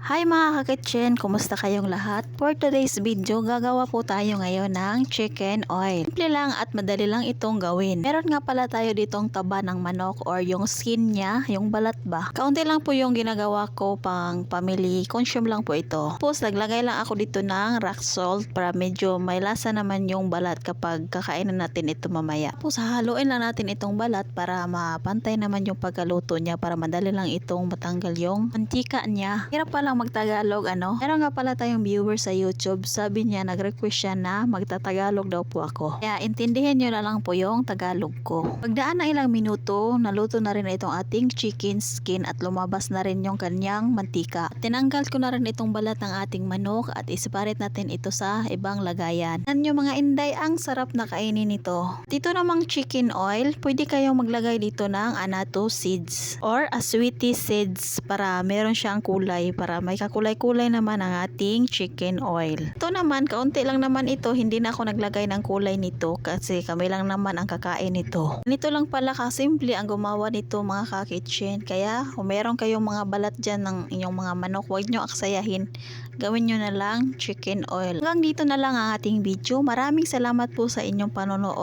Hi mga kakitchen! Kumusta kayong lahat? For today's video, gagawa po tayo ngayon ng chicken oil. Simple lang at madali lang itong gawin. Meron nga pala tayo ditong taba ng manok or yung skin niya, yung balat ba. Kaunti lang po yung ginagawa ko pang family consume lang po ito. Tapos naglagay lang ako dito ng rock salt para medyo may lasa naman yung balat kapag kakainin natin ito mamaya. Tapos haluin lang natin itong balat para mapantay naman yung pagkaluto niya para madali lang itong matanggal yung mantika niya. Hirap pala magtagalog Meron nga pala tayong viewer sa YouTube. Sabi niya, nag-request siya na magtatagalog daw po ako. Kaya intindihin niyo na lang po yung Tagalog ko. Pagdaan ng ilang minuto, naluto na rin itong ating chicken skin at lumabas na rin yung kanyang mantika. Tinanggal ko na rin itong balat ng ating manok at isiparit natin ito sa ibang lagayan. Yan yung mga inday, ang sarap na kainin nito. Dito namang chicken oil, pwede kayong maglagay dito ng annatto seeds or aswiti seeds para meron siyang kulay, para may kakulay-kulay naman ang ating chicken oil. Ito naman, kaunti lang naman ito, hindi na ako naglagay ng kulay nito kasi kami lang naman ang kakain nito. Nito lang pala kasimple ang gumawa nito mga ka-kitchen. Kaya kung meron kayong mga balat dyan ng inyong mga manok, huwag nyo aksayahin. Gawin nyo na lang chicken oil. Hanggang dito na lang ang ating video. Maraming salamat po sa inyong panonood.